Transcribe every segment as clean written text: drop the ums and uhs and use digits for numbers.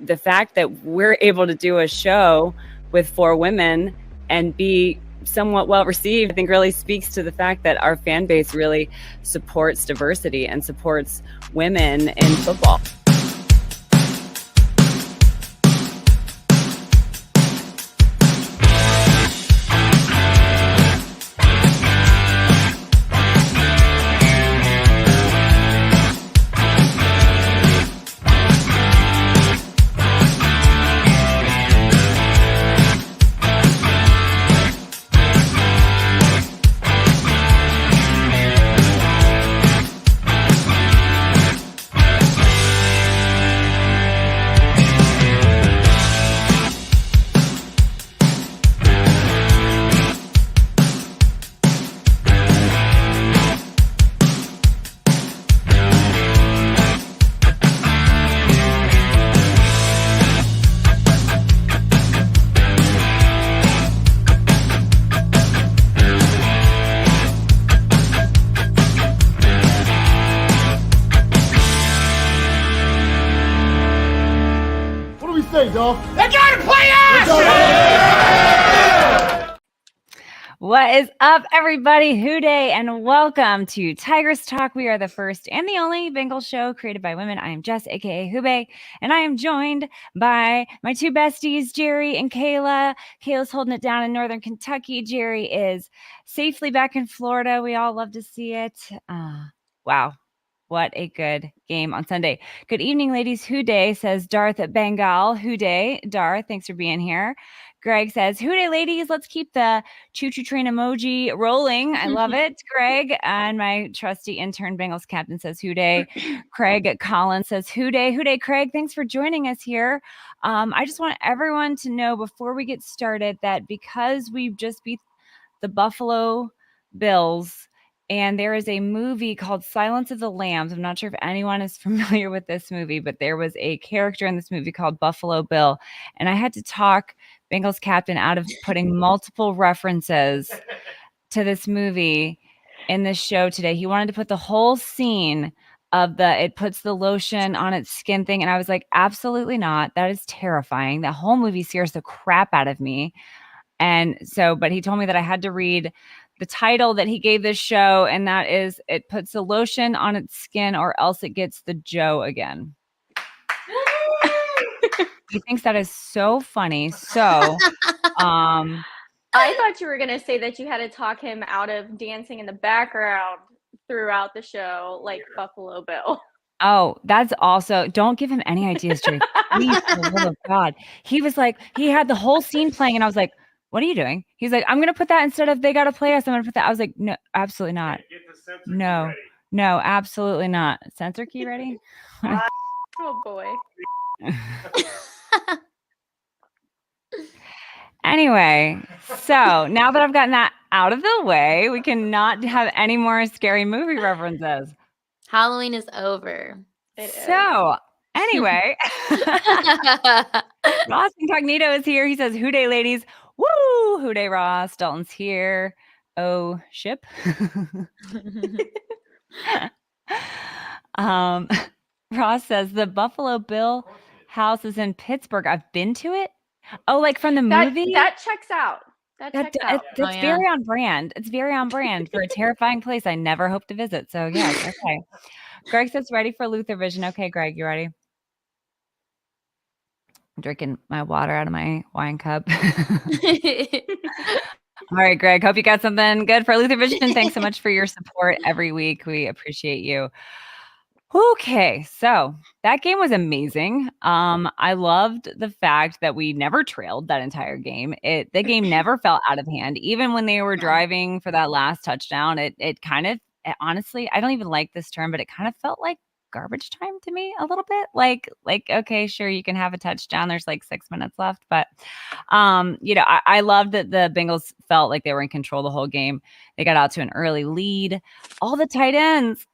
the fact that we're able to do a show with 4 women and be somewhat well received, I think really speaks to the fact that our fan base really supports diversity and supports women in football. They gotta play us! What is up, everybody? WHODEY, and welcome to Tigress Talk. We are the first and the only Bengals show created by women. I am Jess, aka WHODEY, and I am joined by my 2 besties, Jerry and Kayla. Kayla's holding it down in Northern Kentucky. Jerry is safely back in Florida. We all love to see it. Wow. What a good game on Sunday. Good evening, ladies. WHODEY, says Darth at Bengal. WHODEY, Darth, thanks for being here. Greg says, WHODEY, ladies, let's keep the choo-choo train emoji rolling. I love it, Greg. And my trusty intern Bengals captain says, WHODEY. Craig Collins says, WHODEY. WHODEY, Craig, thanks for joining us here. I just want everyone to know before we get started that because we've just beat the Buffalo Bills, and there is a movie called Silence of the Lambs. I'm not sure if anyone is familiar with this movie, but there was a character in this movie called Buffalo Bill. And I had to talk Bengals captain out of putting multiple references to this movie in this show today. He wanted to put the whole scene of it puts the lotion on its skin thing. And I was like, absolutely not. That is terrifying. That whole movie scares the crap out of me. And so, but he told me that I had to read the title that he gave this show, and that is "It Puts the Lotion on Its Skin or Else It Gets the Joe Again." He thinks that is so funny. So I thought you were going to say that you had to talk him out of dancing in the background throughout the show like Buffalo Bill. Oh, that's also, don't give him any ideas, Jake. Please, for the love of God. He was like, he had the whole scene playing, and I was like, what are you doing? He's like, I'm going to put that instead of They Gotta Play Us. I'm going to put that. I was like, no, absolutely not. No, absolutely not. Sensor key ready? Oh, boy. Anyway, so now that I've gotten that out of the way, we cannot have any more scary movie references. Halloween is over. Anyway, Ross Incognito is here. He says, WHODEY, ladies. Woo! WHODEY, Ross. Dalton's here. Oh, ship. Ross says, the Buffalo Bill house is in Pittsburgh. I've been to it. Oh, like from the movie? That checks out. That's very on brand. It's very on brand for a terrifying place I never hope to visit. So, yeah, okay. Greg says, ready for Luther Vision. Okay, Greg, you ready? I'm drinking my water out of my wine cup. All right, Greg, hope you got something good for Luther Vision. Thanks so much for your support every week. We appreciate you. Okay, so that game was amazing. I loved the fact that we never trailed that entire game. The game never felt out of hand. Even when they were driving for that last touchdown, it kind of, honestly, I don't even like this term, but it kind of felt like garbage time to me a little bit. Like, okay, sure, you can have a touchdown. There's like 6 minutes left. But, I loved that the Bengals felt like they were in control the whole game. They got out to an early lead. All the tight ends.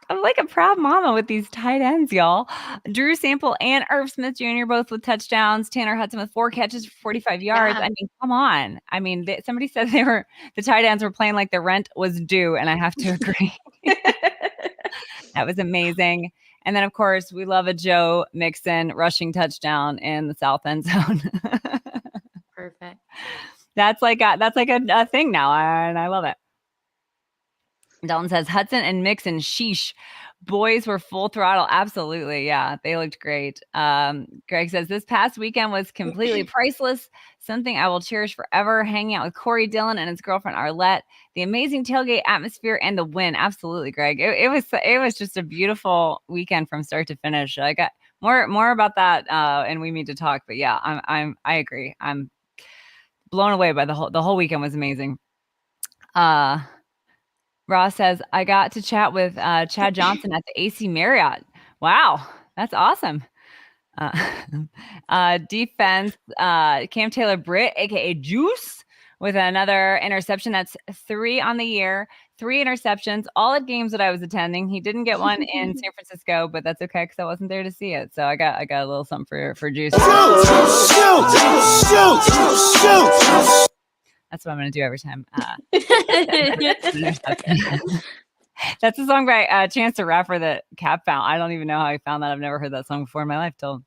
I'm like a proud mama with these tight ends, y'all. Drew Sample and Irv Smith Jr. both with touchdowns. Tanner Hudson with 4 catches for 45 yards. Yeah. I mean, come on. I mean, somebody said the tight ends were playing like the rent was due, and I have to agree. That was amazing. And then, of course, we love a Joe Mixon rushing touchdown in the South end zone. Perfect. That's like a thing now, and I love it. Dalton says Hudson and Mixon, sheesh. Boys were full throttle. Absolutely. Yeah, they looked great. Greg says this past weekend was completely priceless. Something I will cherish forever. Hanging out with Corey Dillon and his girlfriend Arlette. The amazing tailgate atmosphere and the win. Absolutely, Greg. It was just a beautiful weekend from start to finish. I got more about that, and we need to talk. But yeah, I agree. I'm blown away by the whole weekend was amazing. Ross says, I got to chat with Chad Johnson at the AC Marriott. Wow, that's awesome. Defense, Cam Taylor-Britt, a.k.a. Juice, with another interception. That's 3 on the year, 3 interceptions, all at games that I was attending. He didn't get one in San Francisco, but that's okay because I wasn't there to see it. So I got a little something for Juice. Shoot. That's what I'm going to do every time. That's a song by Chance the Rapper that Cap found. I don't even know how he found that. I've never heard that song before in my life till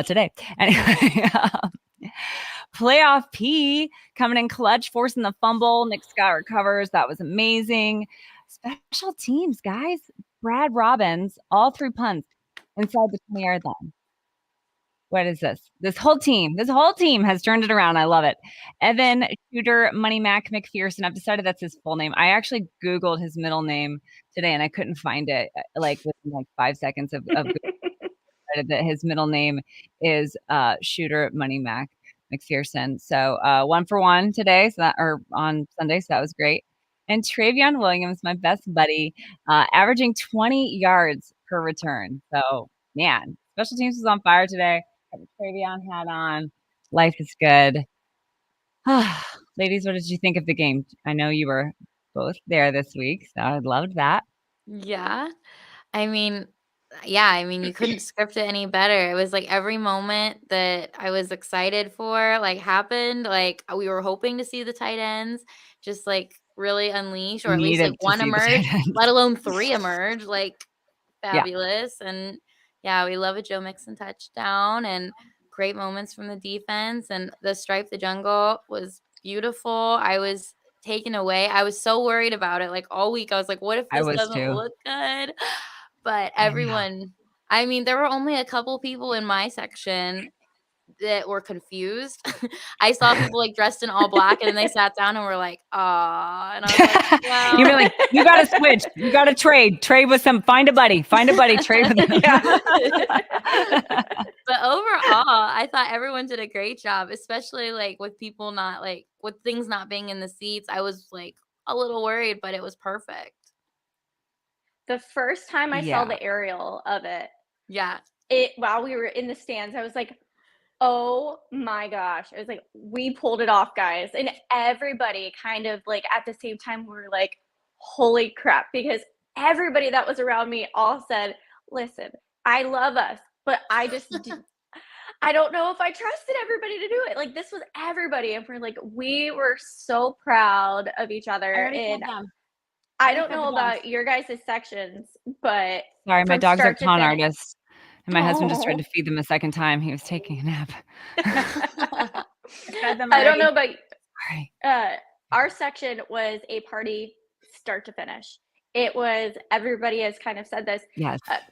today. Anyway, Playoff P coming in clutch, forcing the fumble. Nick Scott recovers. That was amazing. Special teams, guys. Brad Robbins, all 3 punts inside the 20-yard line. What is this? This whole team has turned it around. I love it. Evan Shooter Money Mac McPherson. I've decided that's his full name. I actually Googled his middle name today and I couldn't find it within 5 seconds of Google. That his middle name is Shooter Money Mac McPherson. So 1 for 1 today, or on Sunday, so that was great. And Travion Williams, my best buddy, averaging 20 yards per return. So man, special teams was on fire today. Got the Travion hat on. Life is good. Ladies, what did you think of the game? I know you were both there this week, so I loved that. Yeah. I mean, you couldn't script it any better. It was like every moment that I was excited for, happened. We were hoping to see the tight ends just really unleash, or at least one emerge, let alone 3 emerge. Fabulous. Yeah. And yeah, we love a Joe Mixon touchdown and great moments from the defense. And the Stripe the Jungle was beautiful. I was taken away. I was so worried about it. All week I was like, what if this doesn't look good? But everyone, there were only a couple people in my section that were confused. I saw people dressed in all black, and then they sat down and were like, "Ah," and I was like, "Well." You were like, "You got to switch. You got to trade with some. Find a buddy. Trade with them." But overall, I thought everyone did a great job, especially with people not with things not being in the seats. I was a little worried, but it was perfect. The first time I saw the aerial of it, while we were in the stands, I was like, oh my gosh. I was like, we pulled it off, guys. And everybody kind of at the same time, we were like, holy crap, because everybody that was around me all said, listen, I love us, but I just I don't know if I trusted everybody to do it. This was everybody. And we were so proud of each other. And I don't know about your guys' sections, but sorry, my dog's a con artist. And my husband just tried to feed them a second time. He was taking a nap. I don't know about our section was a party start to finish. It was, everybody has kind of said this,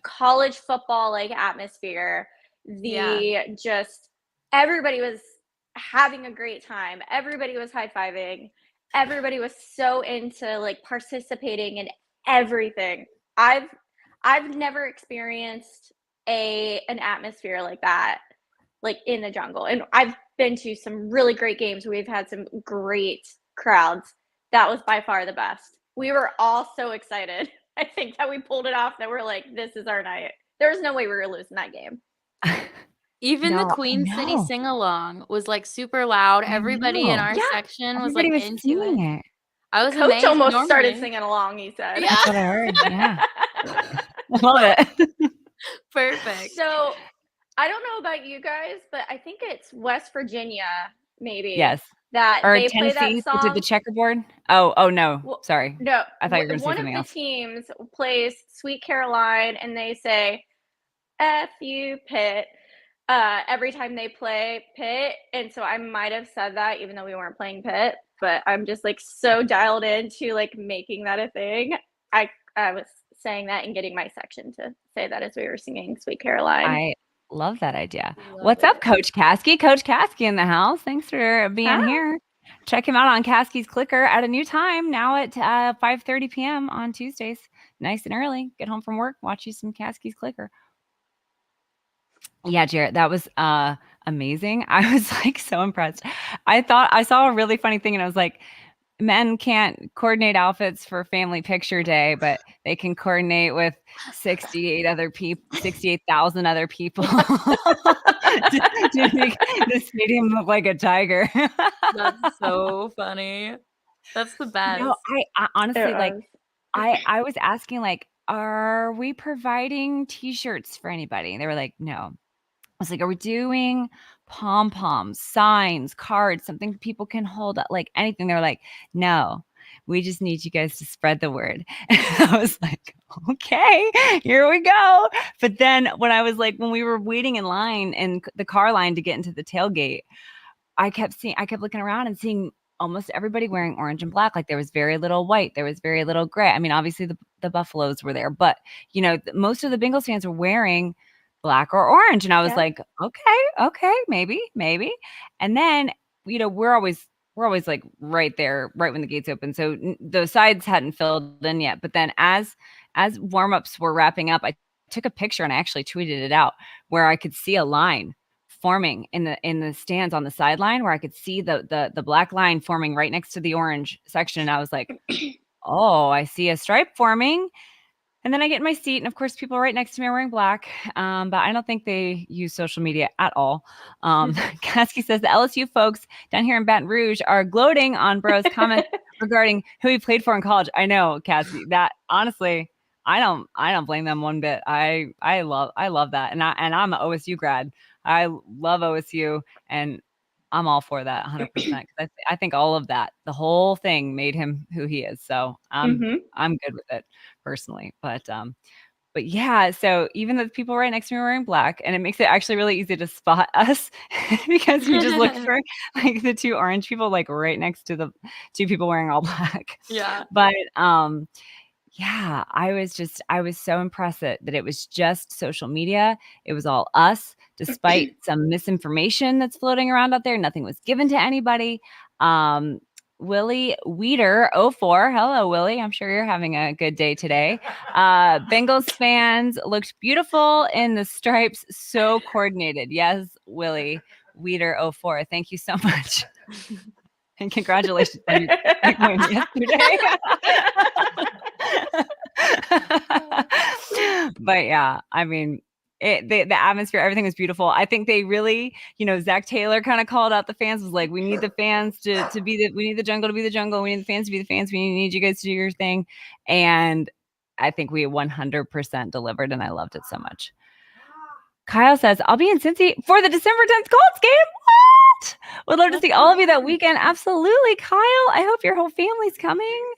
college football atmosphere. Just everybody was having a great time. Everybody was high-fiving. Everybody was so into participating in everything. I've never experienced an atmosphere like that, in the jungle. And I've been to some really great games. We've had some great crowds. That was by far the best. We were all so excited. I think that we pulled it off, that we're like, this is our night. There was no way we were losing that game. Even the Queen City sing-along was super loud. Everybody in our section was into it. I was Coach almost started singing along, he said. That's what I heard. Yeah. I love it. Perfect. So I don't know about you guys, but I think it's West Virginia, maybe. Yes. That or they Tennessee play that song. did the checkerboard. Oh no. Sorry. No. I thought you were going to say something else. One of the teams plays Sweet Caroline, and they say, F you, Pitt, every time they play Pitt. And so I might have said that even though we weren't playing Pitt, but I'm just like so dialed into like making that a thing. I was saying that and getting my section to say that as we were singing Sweet Caroline. I love that idea. What's up, Coach Caskey? Coach Caskey in the house. Thanks for being here. Check him out on Caskey's Clicker at a new time now at 5:30 p.m. on Tuesdays. Nice and early. Get home from work, watch you some Caskey's Clicker. Yeah, Jarrett, that was amazing. I was like so impressed. I thought I saw a really funny thing and I was like, men can't coordinate outfits for family picture day, but they can coordinate with 68,000 other people to make the stadium look like a tiger. That's so funny. That's the best. No, I honestly like I was asking like, are we providing t-shirts for anybody? And they were like, no. I was like, are we doing pom-poms, signs, cards, something people can hold up, like anything? They were like, no, we just need you guys to spread the word. And I was like, okay, here we go. But then when we were waiting in line in the car line to get into the tailgate, I kept looking around and seeing almost everybody wearing orange and black. Like there was very little white. There was very little gray. I mean, obviously the Buffaloes were there, but you know, most of the Bengals fans were wearing black or orange. And I was like, okay, maybe. And then, you know, we're always like right there, right when the gates open. So the sides hadn't filled in yet. But then as warmups were wrapping up, I took a picture and I actually tweeted it out where I could see a line forming in the stands on the sideline where I could see the black line forming right next to the orange section. And I was like, oh, I see a stripe forming. And then I get in my seat, and of course, people right next to me are wearing black, but I don't think they use social media at all. Kasky says the LSU folks down here in Baton Rouge are gloating on Burrow's comment regarding who he played for in college. I know, Kasky. That honestly, I don't blame them one bit. I love that, and I'm an OSU grad. I love OSU, and I'm all for that 100%. I think all of that, the whole thing made him who he is. So I'm good with it personally. But yeah, so even though the people right next to me are wearing black, and it makes it actually really easy to spot us because we just look for like the two orange people like right next to the two people wearing all black. Yeah. But yeah, I was so impressed that it was just social media. It was all us, despite some misinformation that's floating around out there. Nothing was given to anybody. Willie Weeder 04. Hello, Willie. I'm sure you're having a good day today. Bengals fans looked beautiful in the stripes. So coordinated. Yes, Willie Weeder 04. Thank you so much. And congratulations on your big win yesterday. But yeah, I mean, the atmosphere, everything was beautiful. I think they really, you know, Zach Taylor kind of called out the fans, was like, we need the fans to be we need the jungle to be the jungle. We need the fans to be the fans. We need you guys to do your thing. And I think we 100% delivered, and I loved it so much. Kyle says, I'll be in Cincy for the December 10th Colts game. What? Would love to see all of you that weekend. Absolutely, Kyle. I hope your whole family's coming.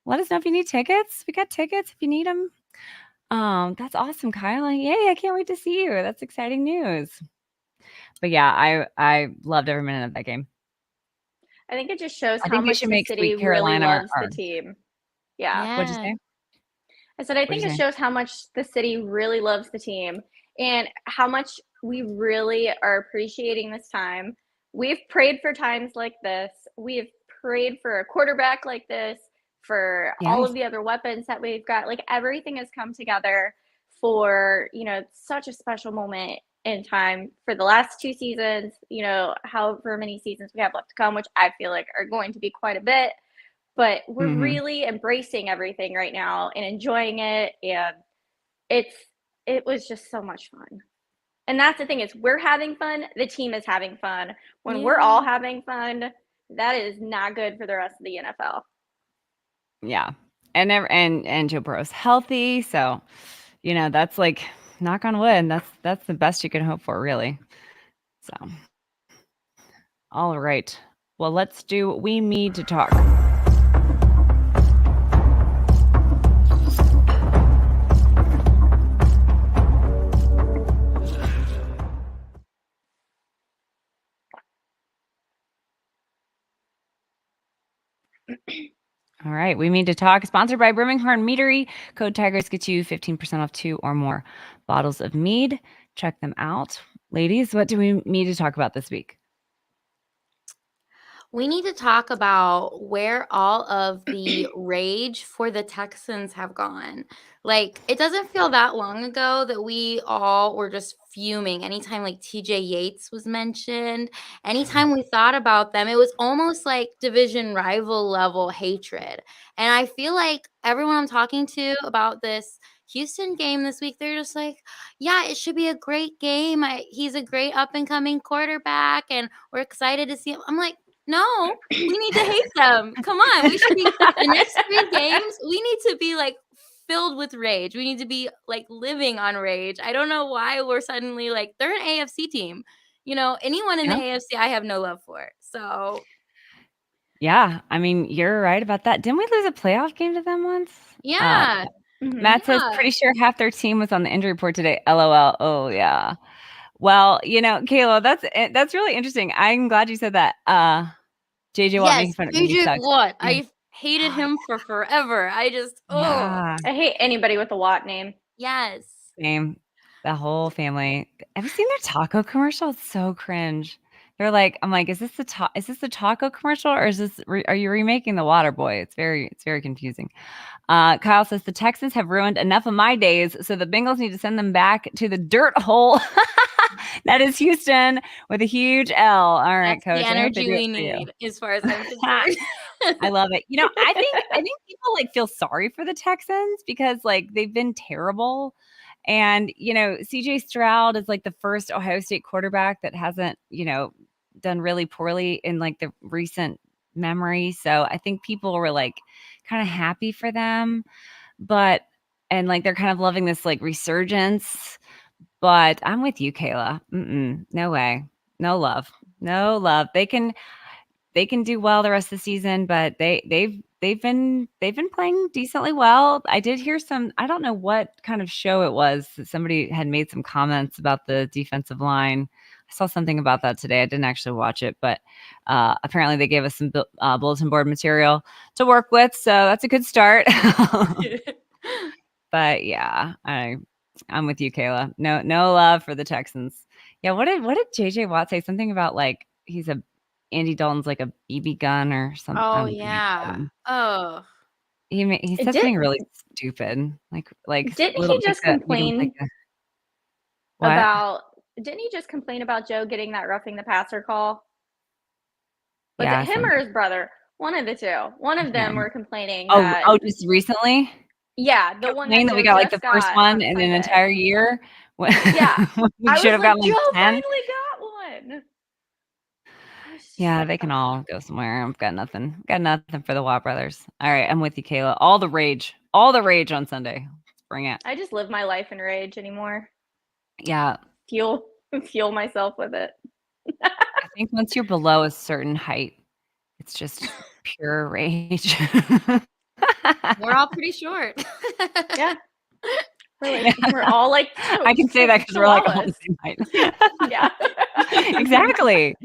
Let us know if you need tickets. We got tickets if you need them. That's awesome, Kyle. Yay, I can't wait to see you. That's exciting news. But yeah, I loved every minute of that game. I think it just shows how much the city really loves the team. Yeah. What'd you say? I said, I think it shows how much the city really loves the team and how much we really are appreciating this time. We've prayed for times like this. We've prayed for a quarterback like this, for all of the other weapons that we've got. Like everything has come together for, you know, such a special moment in time for the last 2 seasons, you know, however many seasons we have left to come, which I feel like are going to be quite a bit. But we're really embracing everything right now and enjoying it. And it was just so much fun. And that's the thing, is we're having fun. The team is having fun. When we're all having fun, that is not good for the rest of the NFL. Yeah. And Joe Burrow's healthy. So, you know, that's like, knock on wood. That's the best you can hope for, really. So, all right. Well, let's do what we need to talk. All right. We Need to Talk, sponsored by Brimminghorn Meadery. Code Tigress gets you 15% off 2 or more bottles of mead. Check them out. Ladies, what do we need to talk about this week? We need to talk about where all of the rage for the Texans have gone. Like, it doesn't feel that long ago that we all were just fuming anytime like TJ Yates was mentioned. Anytime we thought about them, it was almost like division rival level hatred. And I feel like everyone I'm talking to about this Houston game this week, they're just like, yeah, it should be a great game. He's a great up and coming quarterback, and we're excited to see him. I'm like, no, we need to hate them. Come on. We should be the next 3 games. We need to be like filled with rage. We need to be like living on rage. I don't know why we're suddenly like, they're an AFC team. You know, anyone in the AFC, I have no love for. So, yeah, I mean, you're right about that. Didn't we lose a playoff game to them once? Yeah. Matt says, pretty sure half their team was on the injury report today. LOL. Oh, yeah. Well, you know, Kayla, that's really interesting. I'm glad you said that. JJ Watt making fun of me. JJ Watt. I hated him for forever. I just, I hate anybody with a Watt name. Yes. Same. The whole family. Have you seen their taco commercial? It's so cringe. They're like, I'm like, is this the taco commercial, or is this are you remaking the Water Boy? It's very confusing. Kyle says the Texans have ruined enough of my days, so the Bengals need to send them back to the dirt hole. That is Houston with a huge L. All right, That's Coach. the energy we need, as far as I'm concerned. I love it. You know, I think people like feel sorry for the Texans because like they've been terrible. And, you know, CJ Stroud is like the first Ohio State quarterback that hasn't, you know, done really poorly in like the recent memory. So I think people were like kind of happy for them, and like they're kind of loving this like resurgence. But I'm with you, Kayla. No way. No love. They can do well the rest of the season, but they've been playing decently well. I did hear I don't know what kind of show it was, that somebody had made some comments about the defensive line. I saw something about that today. I didn't actually watch it, but apparently they gave us some bulletin board material to work with, so that's a good start. But yeah, I'm with you, Kayla. No love for the Texans. Yeah, what did JJ Watt say? Something about like Andy Dalton's like a BB gun or something. Oh yeah. Oh. He said something really stupid. Like didn't he just complain about? Didn't he just complain about Joe getting that roughing the passer call? Was it him or his brother? One of the two. One of them were complaining. Oh, just recently. Yeah, the one that we got like the first one in an entire year. Yeah, we should have gotten like Joe 10. finally got one. Yeah, they can all go somewhere. I've got nothing for the Watt brothers. All right, I'm with you, Kayla. All the rage on Sunday. Let's bring it. I just live my life in rage anymore. Yeah. Fuel myself with it. I think once you're below a certain height, it's just pure rage. We're all pretty short. Yeah. We're all like, I can say that because we're like all the same height. Yeah. Exactly.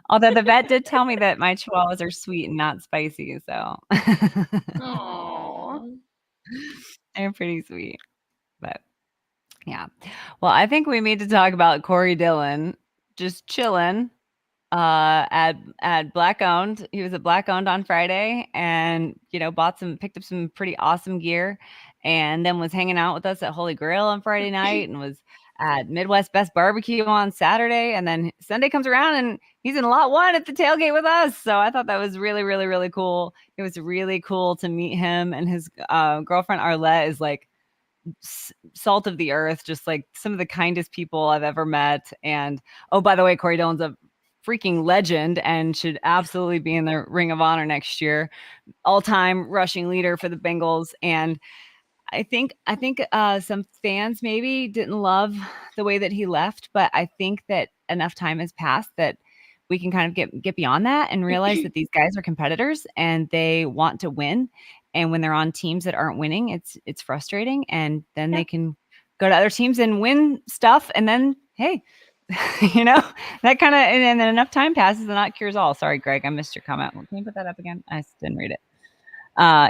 Although the vet did tell me that my chihuahuas are sweet and not spicy, so they're pretty sweet. But yeah. Well, I think we need to talk about Corey Dillon just chilling at Black Owned. He was at Black Owned on Friday, and picked up some pretty awesome gear, and then was hanging out with us at Holy Grail on Friday night, and was at Midwest Best Barbecue on Saturday, and then Sunday comes around and he's in lot 1 at the tailgate with us. So I thought that was really, really, really cool. It was really cool to meet him, and his girlfriend Arlette is like salt of the earth, just like some of the kindest people I've ever met. And oh, by the way, Corey Dillon's a freaking legend and should absolutely be in the Ring of Honor next year. All-time rushing leader for the Bengals. And I think some fans maybe didn't love the way that he left, but I think that enough time has passed that we can kind of get beyond that and realize that these guys are competitors and they want to win. And when they're on teams that aren't winning, it's frustrating. And then they can go to other teams and win stuff. And then, hey, you know, that kind of, and then enough time passes and that cures all. Sorry, Greg, I missed your comment. Can you put that up again? I didn't read it.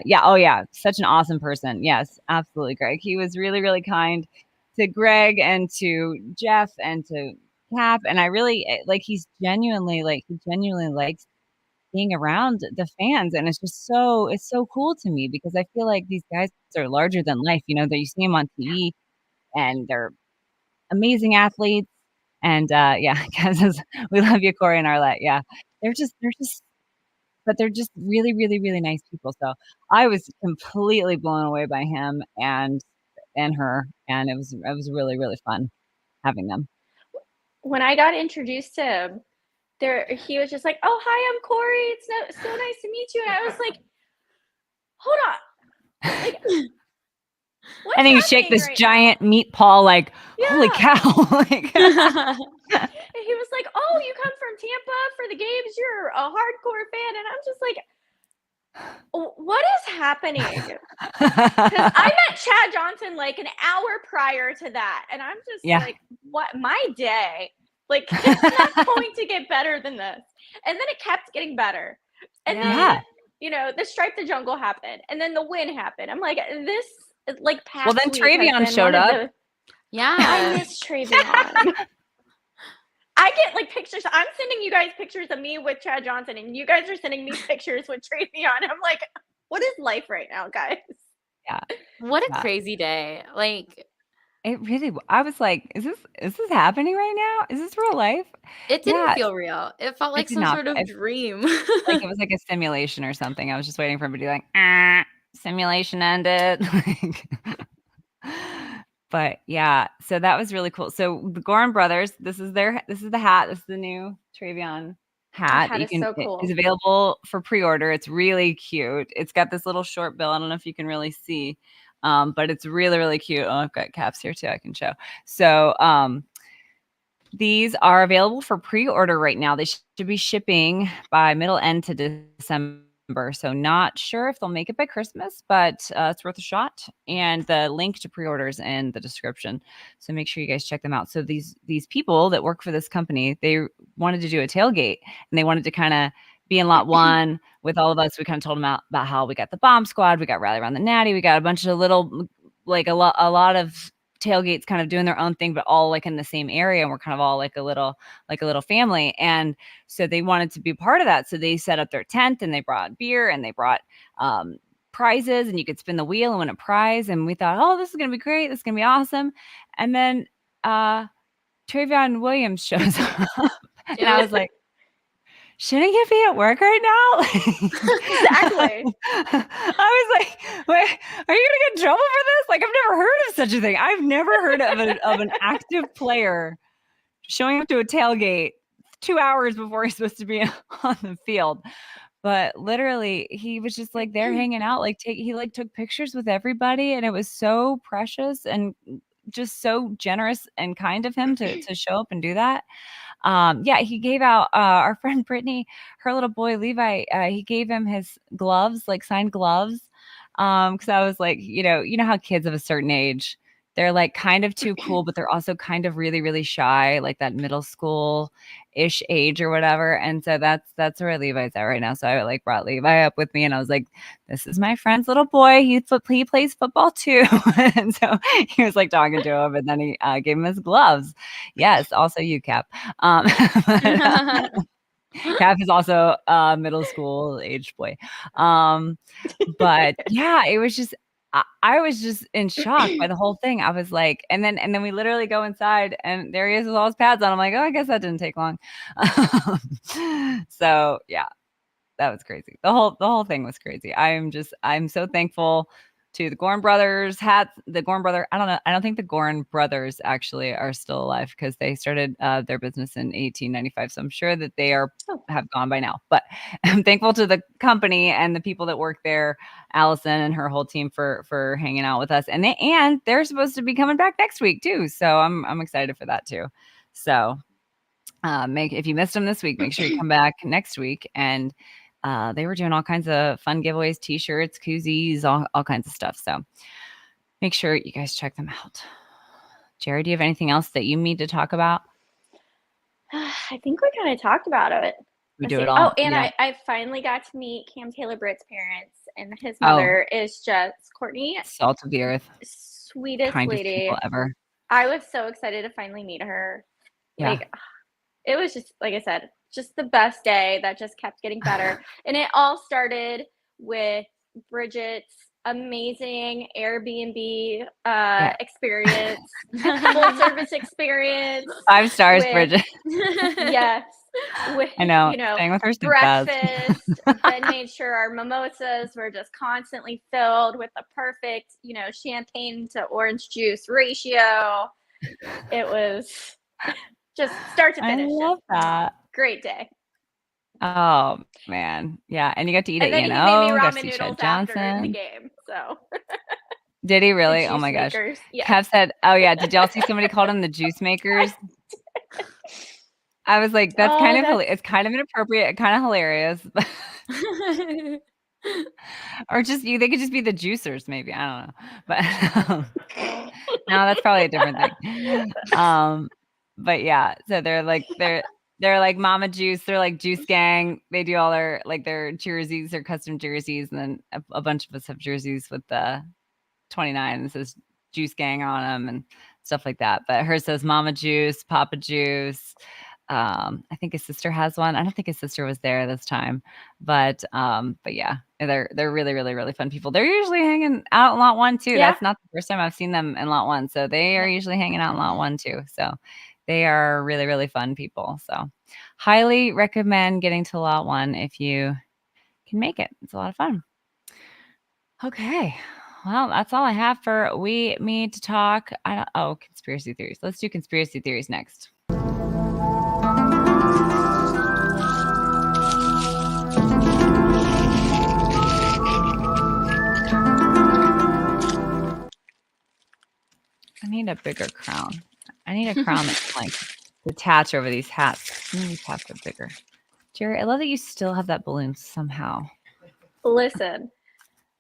Yeah. Oh yeah. Such an awesome person. Yes, absolutely. Greg. He was really, really kind to Greg and to Jeff and to Cap. And I really he genuinely likes being around the fans. And it's so cool to me because I feel like these guys are larger than life, that you see them on TV and they're amazing athletes. And yeah, Kev says, we love you, Corey and Arlette. Yeah. But they're just really, really, really nice people. So I was completely blown away by him and her, and it was really, really fun having them. When I got introduced to him, he was just like, "Oh, hi, I'm Corey. It's so nice to meet you." And I was like, "Hold on, like, and then you shake this giant meat paw, like, holy cow! Like, and he was like, "Oh, you come from Tampa for the games? You're a hardcore fan," and I'm just like, what is happening? Because I met Chad Johnson like an hour prior to that, and I'm just like, what? My day, like, it's not going to get better than this. And then it kept getting better. And then, the Stripe the Jungle happened, and then the win happened. I'm like, this, like, past well, then Travion showed up. I miss Travion. I get like pictures. I'm sending you guys pictures of me with Chad Johnson, and you guys are sending me pictures with Travion. I'm like, what is life right now, guys? Yeah. What a crazy day. Like, it really, I was like, is this happening right now? Is this real life? It didn't feel real. It felt like some sort of dream. Like it was like a simulation or something. I was just waiting for everybody to be like, simulation ended. But yeah, so that was really cool. So the Gorin brothers, this is the hat. This is the new Travion hat. That is so cool. It is available for pre-order. It's really cute. It's got this little short bill. I don't know if you can really see, but it's really, really cute. Oh, I've got caps here too. I can show. So these are available for pre-order right now. They should be shipping by middle end to December. So not sure if they'll make it by Christmas, but it's worth a shot. And the link to pre-order is in the description. So make sure you guys check them out. So these people that work for this company, they wanted to do a tailgate and they wanted to kind of be in lot 1 with all of us. We kind of told them about how we got the bomb squad, we got Rally Around the Natty, we got a bunch of little, like a lot of tailgates kind of doing their own thing, but all like in the same area. And we're kind of all like a little family. And so they wanted to be part of that. So they set up their tent and they brought beer and they brought prizes and you could spin the wheel and win a prize. And we thought, oh, this is going to be great. This is going to be awesome. And then Travion Williams shows up and I was like, shouldn't you be at work right now? Exactly. I was like, wait, are you going to get in trouble for this? Like, I've never heard of such a thing. I've never heard of an active player showing up to a tailgate 2 hours before he's supposed to be on the field. But literally, he was just like there hanging out. He took pictures with everybody, and it was so precious and just so generous and kind of him to show up and do that. He gave out our friend Brittany, her little boy Levi, he gave him his gloves, like signed gloves. Because I was like, you know how kids of a certain age, they're like kind of too cool, but they're also kind of really, really shy, like that middle school-ish age or whatever. And so that's where Levi's at right now. So I like brought Levi up with me and I was like, this is my friend's little boy. He plays football too. And so he was like talking to him and then he gave him his gloves. Yes. Also you, Cap. Cap is also a middle school age boy. But yeah, it was just, I was just in shock by the whole thing. I was like, and then we literally go inside and there he is with all his pads on. I'm like, oh, I guess that didn't take long. So yeah, that was crazy. The whole thing was crazy. I'm so thankful to the Gorin brothers hats. The Gorin brother, I don't think the Gorin brothers actually are still alive because they started their business in 1895. So I'm sure that they have gone by now. But I'm thankful to the company and the people that work there, Allison and her whole team for hanging out with us. And they're supposed to be coming back next week too. So I'm excited for that too. So if you missed them this week, make sure you come back next week. And they were doing all kinds of fun giveaways, t-shirts, koozies, all kinds of stuff. So make sure you guys check them out. Jerry, do you have anything else that you need to talk about? I think we kind of talked about it. We do it all. Oh, and I finally got to meet Cam Taylor-Britt's parents, and his mother is just Courtney. Salt of the earth. Sweetest lady people ever. I was so excited to finally meet her. Yeah. Like, it was just, like I said, just the best day that just kept getting better. And it all started with Bridget's amazing Airbnb experience, full service experience. 5 stars, Bridget. Yes. With, I know. Staying with her breakfast. Ben made sure our mimosas were just constantly filled with the perfect, champagne to orange juice ratio. It was just start to finish. I love that. Great day. Oh man, yeah, and you got to eat and at then he made me ramen noodles after the game. So did he really? Oh my gosh. Yeah. Kev said, "Oh yeah, did y'all see somebody called them the juice makers?" I was like, "That's it's kind of inappropriate, kind of hilarious." Or just they could just be the juicers, maybe, I don't know, but no, that's probably a different thing. But yeah, so they're like Mama Juice. They're like Juice Gang. They do all their jerseys, their custom jerseys. And then a bunch of us have jerseys with the 29 that says Juice Gang on them and stuff like that. But hers says Mama Juice, Papa Juice. I think his sister has one. I don't think his sister was there this time, but yeah, they're really, really, really fun people. They're usually hanging out in lot 1 too. Yeah. That's not the first time I've seen them in lot 1. So they are usually hanging out in lot 1 too. So they are really, really fun people. So highly recommend getting to lot 1 if you can make it. It's a lot of fun. Okay. Well, that's all I have for We Need to Talk. Conspiracy theories. Let's do conspiracy theories next. I need a bigger crown. I need a crown that can detach over these hats. These hats are bigger. Jerry, I love that you still have that balloon somehow. Listen,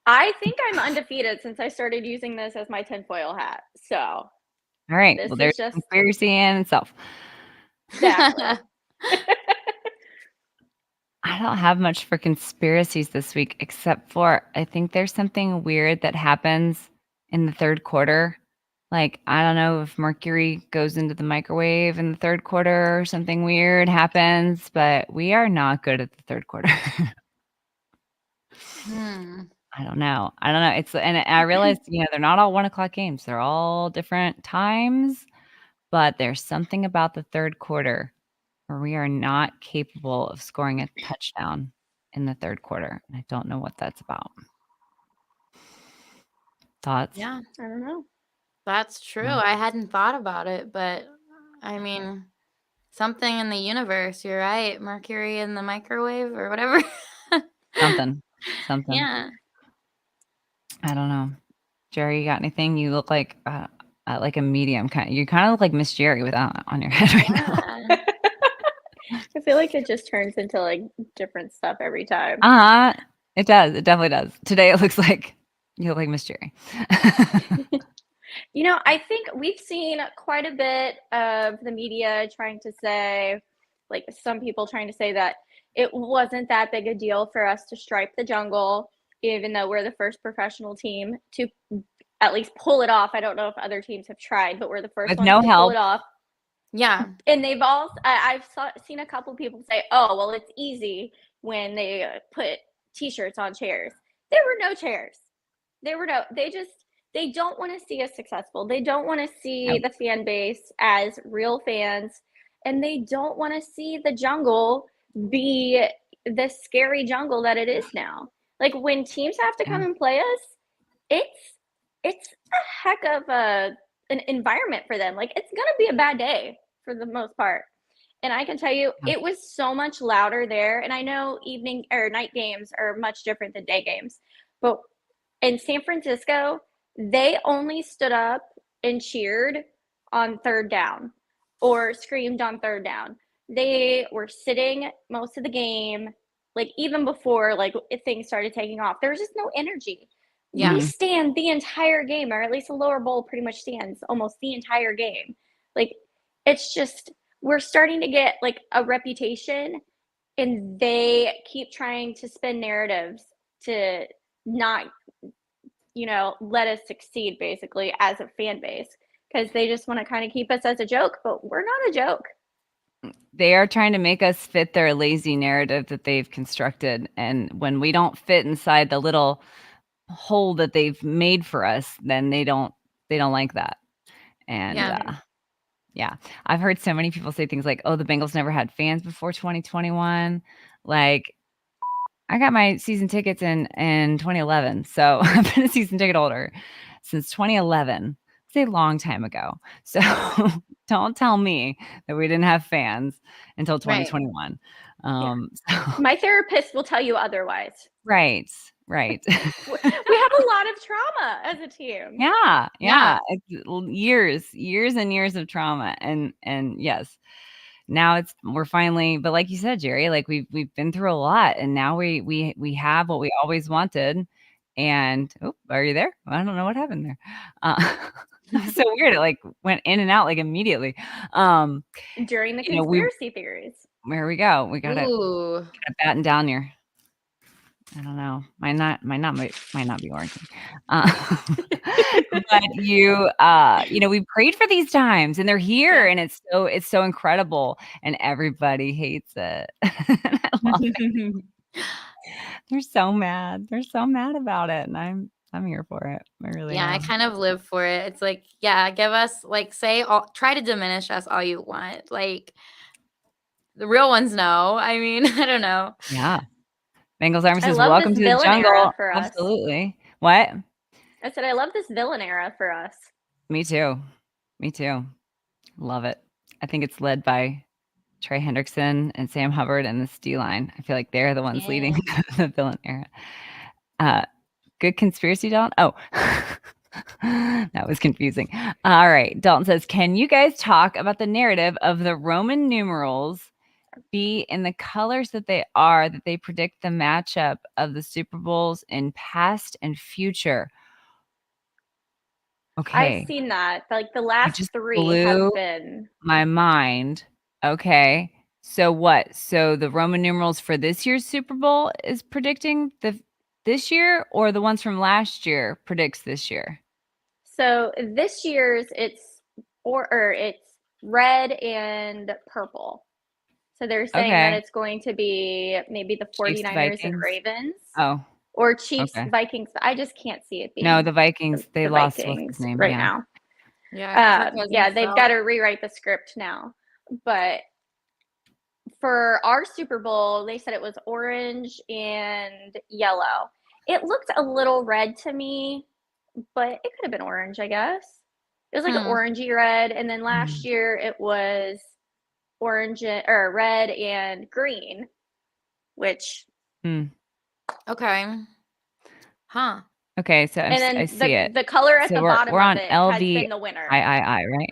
I think I'm undefeated since I started using this as my tinfoil hat. So, all right. Well, there's just conspiracy in itself. Exactly. I don't have much for conspiracies this week, except for I think there's something weird that happens in the third quarter. Like, I don't know if Mercury goes into the microwave in the third quarter or something weird happens, but we are not good at the third quarter. I don't know. And I realized, they're not all 1 o'clock games. They're all different times, but there's something about the third quarter where we are not capable of scoring a touchdown in the third quarter. And I don't know what that's about. Thoughts? Yeah, I don't know. That's true. I hadn't thought about it, but I mean, something in the universe. You're right. Mercury in the microwave or whatever. Something. Yeah. I don't know. Jerry, you got anything? You look like a medium kind. You kind of look like Miss Jerry without on your head right now. I feel like it just turns into different stuff every time. It does. It definitely does. Today it looks like you look like Miss Jerry. I think we've seen quite a bit of the media trying to say, some people trying to say that it wasn't that big a deal for us to stripe the jungle, even though we're the first professional team to at least pull it off. I don't know if other teams have tried, but we're the first ones to pull it off. Yeah. And they've all, I've seen a couple people say, oh, well, it's easy when they put t-shirts on chairs. There were no chairs. They don't want to see us successful. They don't want to see the fan base as real fans. And they don't want to see the jungle be the scary jungle that it is now. When teams have to come and play us, it's a heck of an environment for them. It's going to be a bad day for the most part. And I can tell you, it was so much louder there. And I know evening or night games are much different than day games. But in San Francisco, they only stood up and cheered on third down or screamed on third down. They were sitting most of the game, even before things started taking off. There was just no energy. Yeah. We stand the entire game, or at least the lower bowl pretty much stands almost the entire game. It's just, we're starting to get like a reputation, and they keep trying to spin narratives to not, let us succeed basically as a fan base, because they just want to kind of keep us as a joke, but we're not a joke. They are trying to make us fit their lazy narrative that they've constructed. And when we don't fit inside the little hole that they've made for us, then they don't like that. And yeah, I've heard so many people say things like, oh, the Bengals never had fans before 2021. Like, I got my season tickets in 2011. So I've been a season ticket holder since 2011. It's a long time ago. So don't tell me that we didn't have fans until 2021. My therapist will tell you otherwise. Right. We have a lot of trauma as a team. Yeah. It's years and years of trauma. And yes, now we're finally, but like you said, Jerry, like we've been through a lot, and now we have what we always wanted. And are you there? I don't know what happened there. So weird. It like went in and out like immediately. During the conspiracy theories. There we go. We gotta batten down your. I don't know. Might not be working. But we prayed for these times, and they're here, and it's so incredible, and everybody hates it. I love it. They're so mad. They're so mad about it, and I'm here for it. I really am. I kind of live for it. It's like, give us try to diminish us all you want. Like, the real ones know. I mean, I don't know. Yeah. Bengals Army says, welcome to the jungle. Absolutely. What? I said, I love this villain era for us. Me too. Love it. I think it's led by Trey Hendrickson and Sam Hubbard and the D-line. I feel like they're the ones leading the villain era. Good conspiracy, Dalton? Oh, that was confusing. All right. Dalton says, can you guys talk about the narrative of the Roman numerals be in the colors that they predict the matchup of the Super Bowls in past and future? Okay. I've seen that. Like the last three have been my mind. Okay. So what? So the Roman numerals for this year's Super Bowl is predicting this year, or the ones from last year predicts this year? So this year's it's red and purple. So they're saying that it's going to be maybe the 49ers and Ravens. Oh. Or Chiefs, Vikings. I just can't see it being. No, the Vikings. They lost what's his name right now. Yeah, they've got to rewrite the script now. But for our Super Bowl, they said it was orange and yellow. It looked a little red to me, but it could have been orange, I guess. It was like an orangey red, and then last year it was orange or red and green, which okay. Huh. Okay, so I see it. The color at the bottom we're on of it LV has been the winner. right?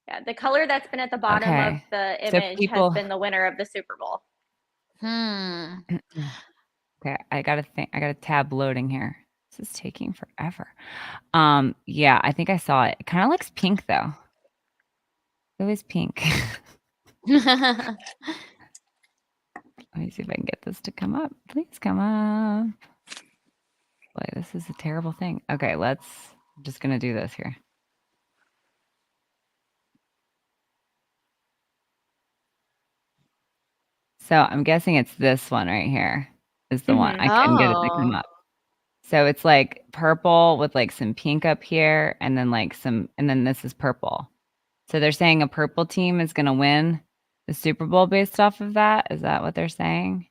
Yeah, the color that's been at the bottom of the image has been the winner of the Super Bowl. Okay, I got a tab loading here. This is taking forever. Yeah, I think I saw it. It kind of looks pink though. It was pink. Let me see if I can get this to come up. Please come up. Boy, this is a terrible thing. Okay, I'm just going to do this here. So I'm guessing it's this one right here is the one. I couldn't get it to come up. So it's like purple with like some pink up here, and then and then this is purple. So they're saying a purple team is going to win the Super Bowl based off of that. Is that what they're saying?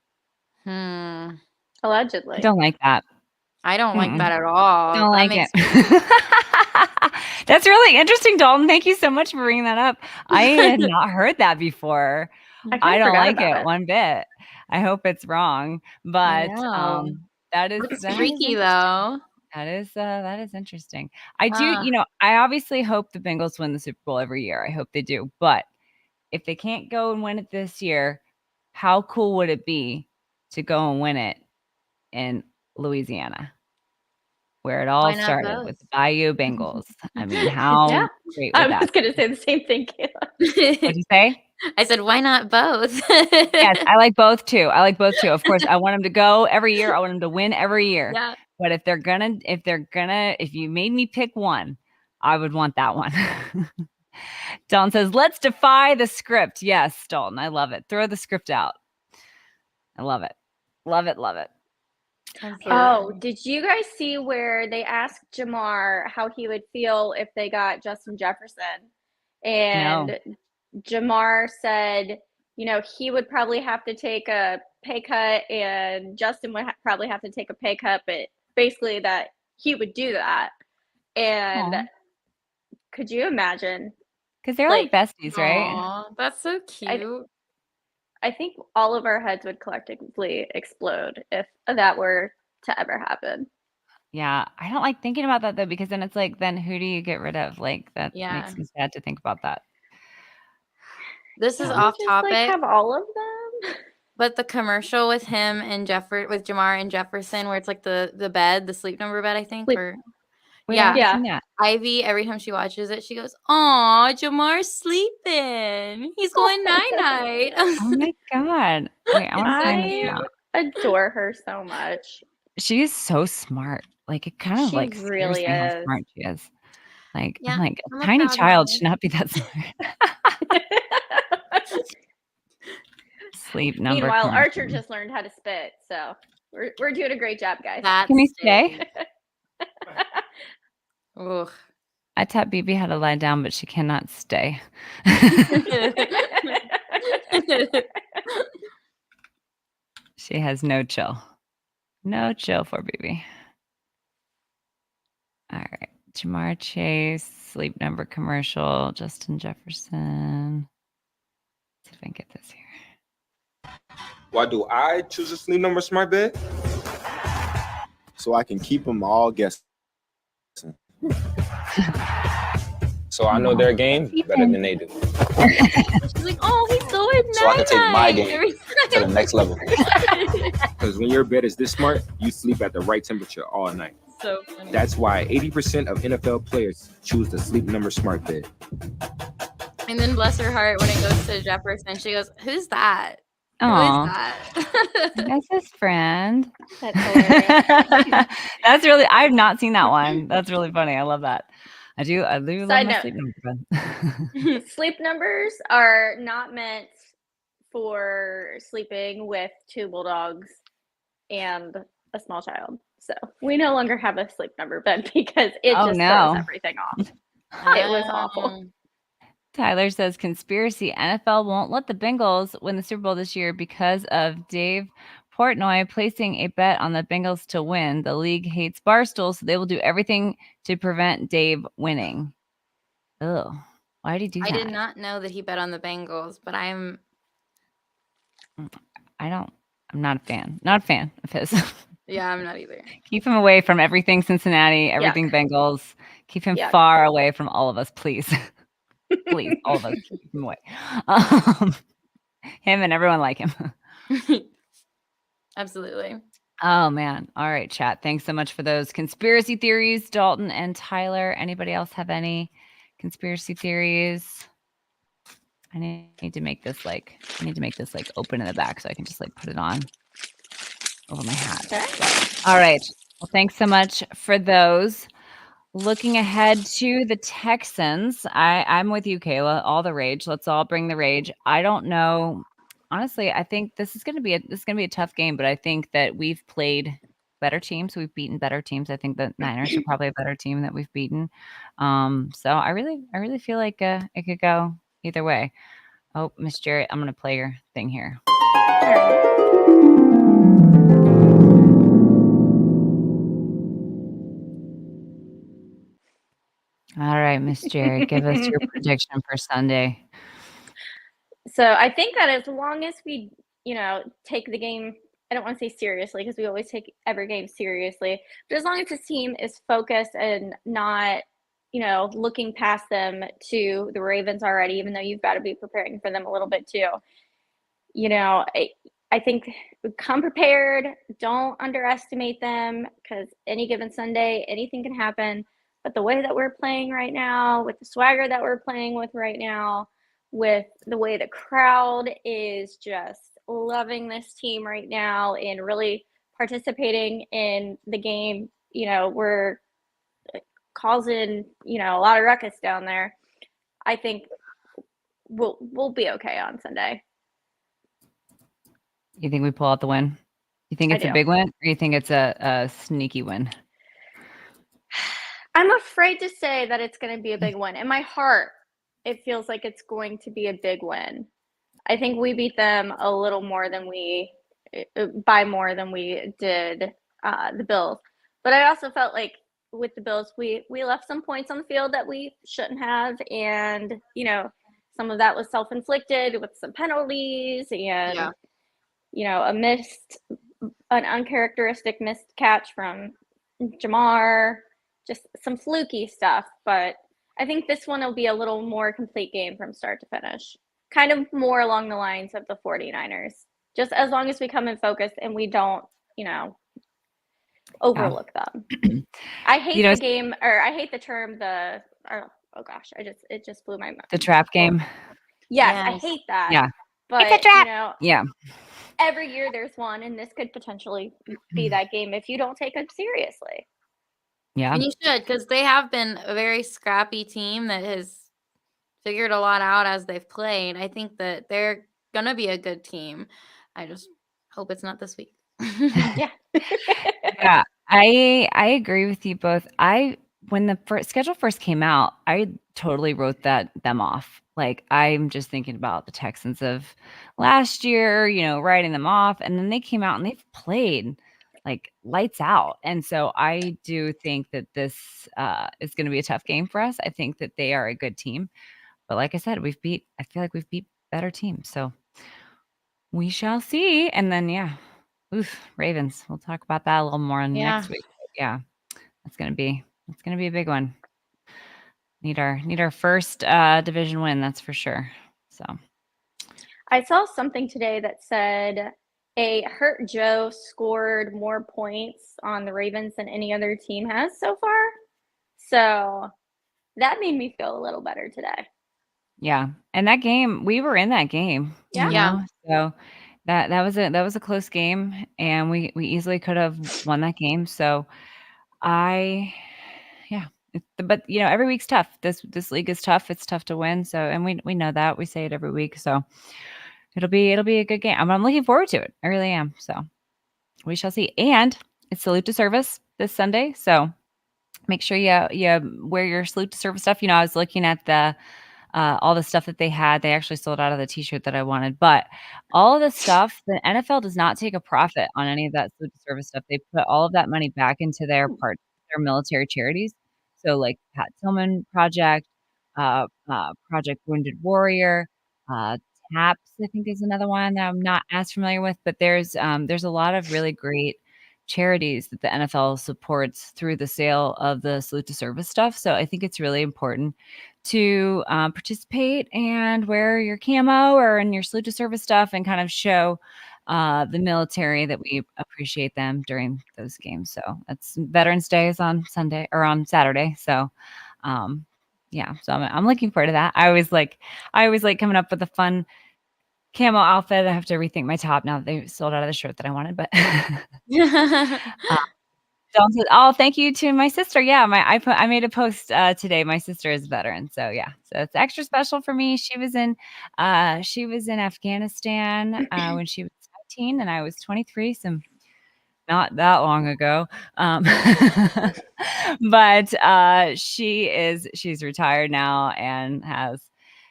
Allegedly. I don't like that. I don't like that at all. Don't like it. That's really interesting, Dalton. Thank you so much for bringing that up. I had not heard that before. I don't like it one bit. I hope it's wrong, but that is freaky though. That is interesting. I do, I obviously hope the Bengals win the Super Bowl every year. I hope they do. But if they can't go and win it this year, how cool would it be to go and win it in Louisiana? where it all started with the Bayou Bengals. I mean, how great I was that? was going to say the same thing, Kayla. What'd you say? I said, why not both? Yes, I like both too. Of course, I want them to go every year. I want them to win every year. Yeah. But if you made me pick one, I would want that one. Dalton says, let's defy the script. Yes, Dalton, I love it. Throw the script out. I love it. Love it. Love it. Oh, did you guys see where they asked Jamar how he would feel if they got Justin Jefferson? And Jamar said, he would probably have to take a pay cut and Justin would probably have to take a pay cut, but basically that he would do that. And could you imagine? Because they're like besties, right? Aww, that's so cute. I think all of our heads would collectively explode if that were to ever happen. Yeah, I don't like thinking about that though, because then it's like, then who do you get rid of? Like that makes me sad to think about that. This is off topic. Have all of them. But the commercial with him and with Jamar and Jefferson, where it's like the bed, the sleep number bed, I think. Yeah. Ivy, every time she watches it, she goes, "Aw, Jamar's sleeping. He's going night-night." Oh my God. Wait, I adore her so much. She is so smart. Like it kind of she like really is how smart she is. Like yeah, I'm like a tiny child should not be that smart. Sleep number. Meanwhile, Archer just learned how to spit, so we're doing a great job, guys. Can we stay? Ugh. I taught BB how to lie down, but she cannot stay. She has no chill. No chill for BB. All right. Jamar Chase, sleep number commercial, Justin Jefferson. Let's see if I can get this here. Why do I choose a sleep number smart bed? So I can keep them all guessing. So I know their game better than they do. She's like, oh, he's going night-night. So I can take my game to the next level. Because when your bed is this smart, you sleep at the right temperature all night. So funny. That's why 80% of NFL players choose the sleep number smart bed. And then bless her heart, when it goes to Jefferson, she goes, who's that? Oh, that's his friend. That's hilarious. That's really, I've not seen that one. That's really funny. I love that. I do love my sleep number. Sleep numbers are not meant for sleeping with two bulldogs and a small child. So we no longer have a sleep number bed because it just throws everything off. It was awful. Tyler says, conspiracy, NFL won't let the Bengals win the Super Bowl this year because of Dave Portnoy placing a bet on the Bengals to win. The league hates Barstool, so they will do everything to prevent Dave winning. Oh, why did he do that? I did not know that he bet on the Bengals, but I'm not a fan. Not a fan of his. Yeah, I'm not either. Keep him away from everything Cincinnati, everything Bengals. Keep him far away from all of us, please. Please, all of us, keep him away. Him and everyone like him. Absolutely. Oh, man. All right, chat. Thanks so much for those conspiracy theories, Dalton and Tyler. Anybody else have any conspiracy theories? I need to make this like open in the back so I can just like put it on over my hat. Okay. All right. Well, thanks so much for those. Looking ahead to the Texans, I'm with you, Kayla. All the rage. Let's all bring the rage. I don't know. Honestly, I think this is going to be a tough game, but I think that we've played better teams. We've beaten better teams. I think the Niners are probably a better team that we've beaten. So I really feel like it could go either way. Oh, Miss Jarrett, I'm going to play your thing here. All right, Miss Jerry, give us your prediction for Sunday. So I think that as long as we, take the game, I don't want to say seriously because we always take every game seriously, but as long as the team is focused and not, looking past them to the Ravens already, even though you've got to be preparing for them a little bit too. I I think come prepared. Don't underestimate them, because any given Sunday, anything can happen. But the way that we're playing right now, with the swagger that we're playing with right now, with the way the crowd is just loving this team right now and really participating in the game, we're causing, a lot of ruckus down there. I think we'll be okay on Sunday. You think we pull out the win? You think it's a big win, or you think it's a sneaky win? I'm afraid to say that it's going to be a big win. In my heart, it feels like it's going to be a big win. I think we beat them a little more than by more than we did the Bills. But I also felt like with the Bills, we left some points on the field that we shouldn't have. And, some of that was self-inflicted with some penalties and, an uncharacteristic missed catch from Jamar, just some fluky stuff. But I think this one will be a little more complete game from start to finish. Kind of more along the lines of the 49ers. Just as long as we come in focus and we don't, overlook them. I hate the game, or I hate the term, it just blew my mind. The trap game. Yes, I hate that. Yeah. But, it's a trap. Every year there's one, and this could potentially be that game if you don't take it seriously. Yeah. And you should, because they have been a very scrappy team that has figured a lot out as they've played. I think that they're going to be a good team. I just hope it's not this week. Yeah. Yeah, I agree with you both. When the schedule first came out, I totally wrote them off. Like, I'm just thinking about the Texans of last year, writing them off. And then they came out and they've played like lights out. And so I do think that this is going to be a tough game for us. I think that they are a good team. But like I said, I feel like we've beat better teams. So we shall see. And then, Ravens. We'll talk about that a little more next week. Yeah, that's gonna be a big one. Need our first division win, that's for sure. So I saw something today that said a Hurt Joe scored more points on the Ravens than any other team has so far. So that made me feel a little better today. Yeah, and that game, we were in that game. Yeah. So that was a close game, and we easily could have won that game. So but every week's tough. This league is tough. It's tough to win. So, and we know that. We say it every week. So it'll be a good game. I'm looking forward to it. I really am. So we shall see. And it's Salute to Service this Sunday. So make sure you wear your Salute to Service stuff. I was looking at the all the stuff that they had. They actually sold out of the t-shirt that I wanted, but all of the stuff, the NFL does not take a profit on any of that Salute to Service stuff. They put all of that money back into their military charities. So like Pat Tillman Project, Project Wounded Warrior, TAPS, I think is another one that I'm not as familiar with, but there's a lot of really great charities that the NFL supports through the sale of the Salute to Service stuff. So I think it's really important to participate and wear your camo or in your Salute to Service stuff and kind of show the military that we appreciate them during those games. So that's Veterans Day is on Sunday or on Saturday. So so I'm looking forward to that. I always like coming up with a fun camo outfit. I have to rethink my top now that they sold out of the shirt that I wanted, but Dawn says, "Oh, thank you to my sister." Yeah, I made a post today. My sister is a veteran, so it's extra special for me. She was in Afghanistan when she was 19, and I was 23, so not that long ago. But she's retired now and has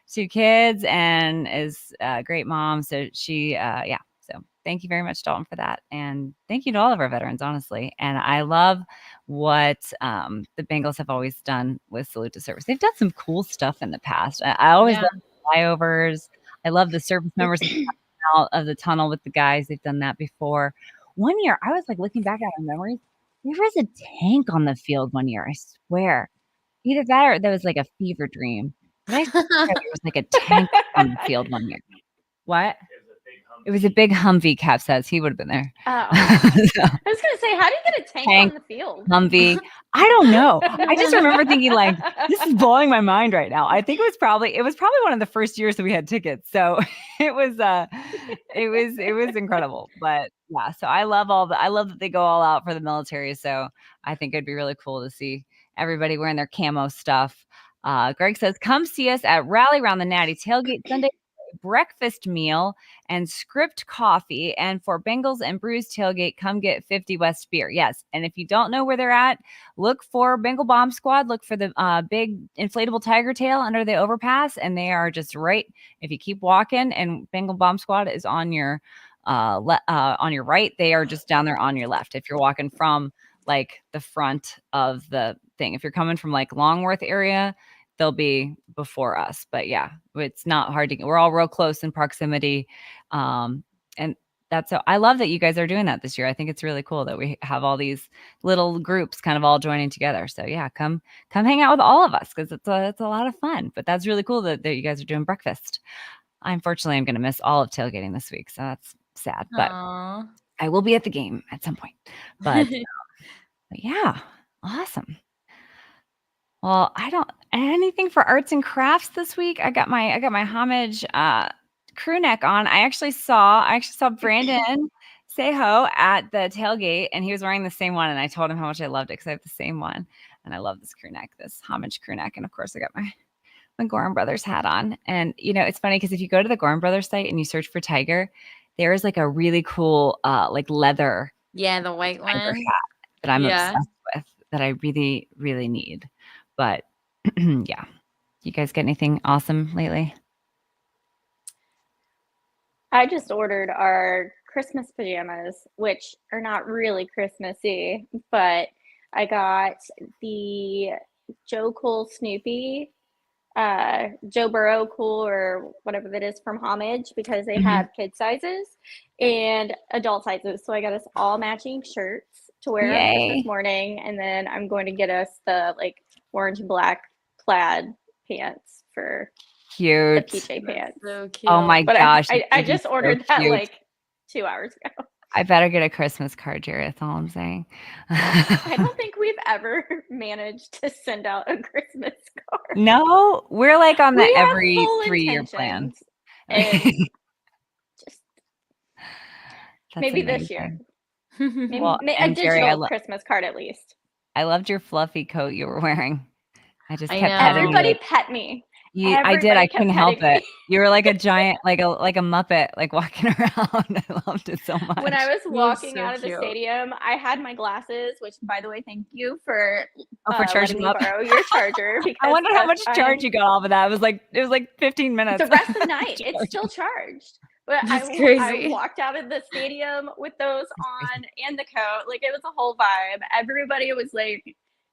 2 kids and is a great mom. So So thank you very much, Dalton, for that. And thank you to all of our veterans, honestly. And I love what the Bengals have always done with Salute to Service. They've done some cool stuff in the past. I always love flyovers. I love the service members out of the tunnel with the guys. They've done that before. One year, I was like looking back at our memories. There was a tank on the field one year, I swear. Either that or that was like a fever dream. But I swear there was like a tank on the field one year. What? It was a big Humvee, Cap says. He would have been there. Oh. I was going to say, how do you get a tank on the field? Humvee. I don't know. I just remember thinking like, this is blowing my mind right now. I think it was probably one of the first years that we had tickets. So it was incredible. But yeah, so I love that they go all out for the military. So I think it'd be really cool to see everybody wearing their camo stuff. Greg says, come see us at Rally Round the Natty Tailgate Sunday. Breakfast meal and script coffee, and for Bengals and Brews tailgate, come get 50 West beer. Yes, and if you don't know where they're at, look for Bengal Bomb Squad. Look for the big inflatable tiger tail under the overpass, and they are just right. If you keep walking, and Bengal Bomb Squad is on your right, they are just down there on your left. If you're walking from like the front of the thing, if you're coming from like Longworth area, they'll be before us. But yeah, it's not hard to get. We're all real close in proximity. And that's so I love that you guys are doing that this year. I think it's really cool that we have all these little groups kind of all joining together. So yeah, come hang out with all of us because it's a lot of fun. But that's really cool that you guys are doing breakfast. Unfortunately, I'm going to miss all of tailgating this week. So that's sad. But I will be at the game at some point. But yeah, awesome. Well, I don't anything for arts and crafts this week. I got my homage crew neck on. I actually saw Brandon Seho at the tailgate, and he was wearing the same one. And I told him how much I loved it because I have the same one, and I love this crew neck, this homage crew neck. And of course, I got my Gorham Brothers hat on. And it's funny because if you go to the Gorham Brothers site and you search for tiger, there is like a really cool like leather, the white one hat that I'm obsessed with that I really really need. But yeah, you guys get anything awesome lately? I just ordered our Christmas pajamas, which are not really Christmassy, but I got the Joe Cool Snoopy, Joe Burrow Cool or whatever that is from Homage because they have kid sizes and adult sizes. So I got us all matching shirts to wear on Christmas morning, and then I'm going to get us the like orange and black plaid pants for cute the PJ pants. So cute. Oh my gosh. I just ordered that like 2 hours ago. I better get a Christmas card, Jerry. That's all I'm saying. I don't think we've ever managed to send out a Christmas card. No, we're like on the every 3-year plan. And just maybe amazing. This year. Maybe a digital Christmas card at least. I loved your fluffy coat you were wearing. I kept petting everybody you. Pet me. I did. I couldn't help it. You were like a giant, like a Muppet, like walking around. I loved it so much. When I was walking out of the stadium, I had my glasses, which, by the way, thank you for charging me up. Borrow your charger. Because I wonder how much charge you got off of that. It was like 15 minutes. The rest of the night, it's still charged. But I walked out of the stadium with those on and the coat. Like, it was a whole vibe. Everybody was like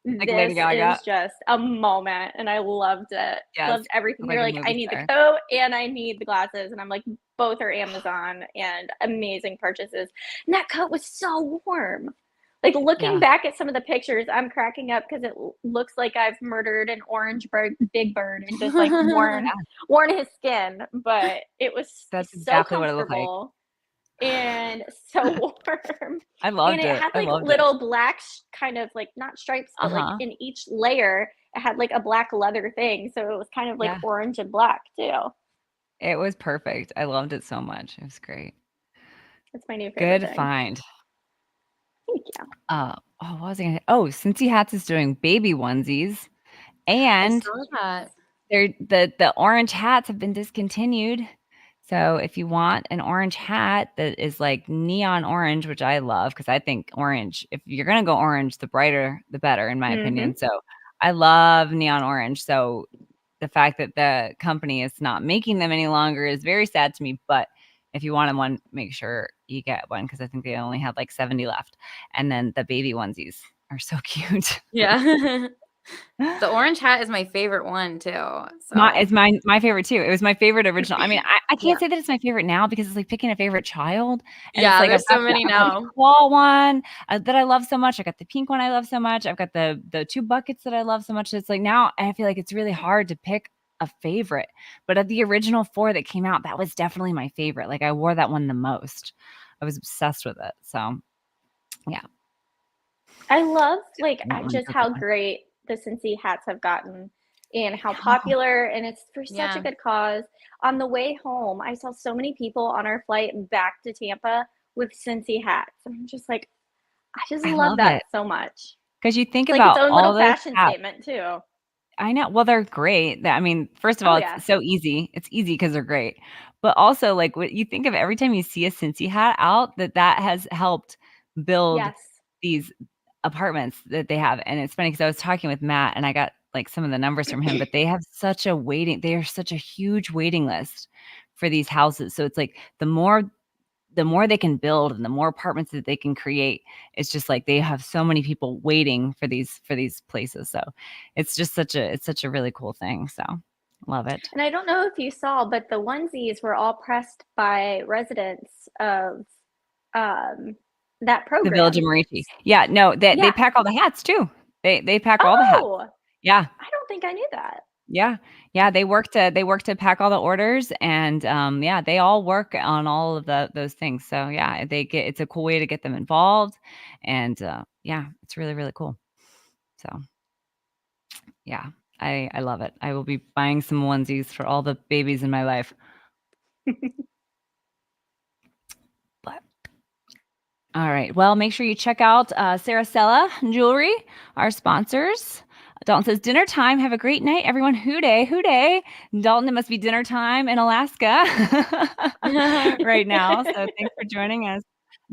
this is just a moment, and I loved it. Yes. Loved everything. You're like, I need the coat and I need the glasses, and I'm like, both are Amazon and amazing purchases. And that coat was so warm. Like looking back at some of the pictures, I'm cracking up because it looks like I've murdered an orange big bird and just like worn his skin. But it was exactly what it looked like. And so warm. I loved it. And it had like little black kind of like not stripes, but like in each layer, it had like a black leather thing. So it was kind of like orange and black too. It was perfect. I loved it so much. It was great. That's my new favorite thing. Find. Thank you. What was I gonna say? Oh, Cincy Hats is doing baby onesies, and the orange hats have been discontinued. So if you want an orange hat that is like neon orange, which I love because I think orange, if you're going to go orange, the brighter, the better, in my opinion. So I love neon orange. So the fact that the company is not making them any longer is very sad to me. But if you want one, make sure you get one because I think they only had like 70 left. And then the baby onesies are so cute. Yeah. The orange hat is my favorite one too. So. It's my favorite too. It was my favorite original. I mean, I can't say that it's my favorite now because it's like picking a favorite child. And yeah, it's like there's so many now. The claw one that I love so much. I got the pink one I love so much. I've got the 2 buckets that I love so much. It's like now I feel like it's really hard to pick a favorite, but of the original 4 that came out, that was definitely my favorite. Like I wore that one the most. I was obsessed with it. So yeah. I love like just how great the Cincy hats have gotten and how popular, and it's for such a good cause. On the way home, I saw so many people on our flight back to Tampa with Cincy hats. I'm just like, I love that so much. Because you think it's about like its own all little fashion statement too. I know. Well, they're great. I mean, first of all, it's so easy. It's easy because they're great. But also, like, what you think of every time you see a Cincy hat out, that has helped build these apartments that they have. And it's funny because I was talking with Matt and I got like some of the numbers from him, but they have such a huge waiting list for these houses. So it's like the more they can build and the more apartments that they can create, it's just like they have so many people waiting for these places. So it's just such a really cool thing. So love it. And I don't know if you saw, but the onesies were all pressed by residents of that program. The Village of Marici. Yeah, no, they pack all the hats too. They pack all the hats. Yeah. I don't think I knew that. Yeah. Yeah. They work to pack all the orders, and they all work on all of those things. So yeah, it's a cool way to get them involved, and it's really, really cool. So yeah, I love it. I will be buying some onesies for all the babies in my life. But all right. Well, make sure you check out Sara Sella Jewelry, our sponsors. Dalton says, dinner time. Have a great night, everyone. Hooday. Dalton, it must be dinner time in Alaska right now. So thanks for joining us,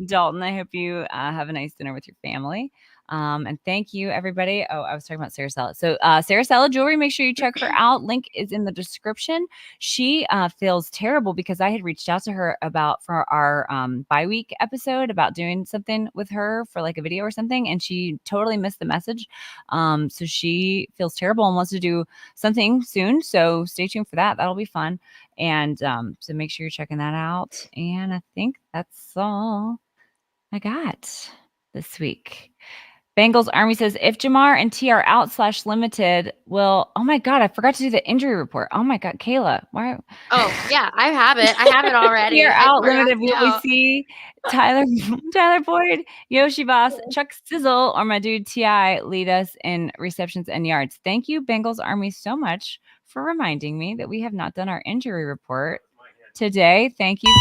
Dalton. I hope you have a nice dinner with your family. And thank you, everybody. Oh, I was talking about Sara Sella. So Sara Sella Jewelry, make sure you check her out. Link is in the description. She feels terrible because I had reached out to her for our bi-week episode about doing something with her for like a video or something, and she totally missed the message. So she feels terrible and wants to do something soon. So stay tuned for that. That'll be fun. And so make sure you're checking that out. And I think that's all I got this week. Bengals Army says, if Jamar and T are out /limited, oh my God, I forgot to do the injury report. Oh my God, Kayla. Why? Oh, yeah, I have it. I have it already. T are out limited. Will we see Tyler Boyd, Yoshi Boss, Chuck Sizzle, or my dude T.I. lead us in receptions and yards? Thank you, Bengals Army, so much for reminding me that we have not done our injury report today. Thank you.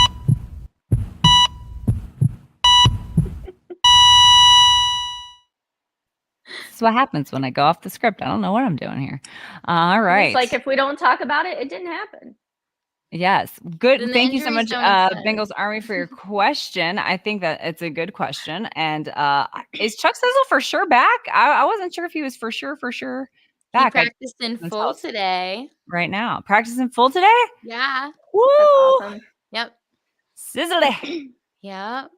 This is what happens when I go off the script. I don't know what I'm doing here. All right. It's like if we don't talk about it, it didn't happen. Yes. Good. Thank you so much, Bengals Army, for your question. I think that it's a good question. And is Chuck Sizzle for sure back? I wasn't sure if he was for sure back. He practiced in full today. Right now. Practicing full today? Yeah. Woo! That's awesome. Yep. Sizzle. Yep.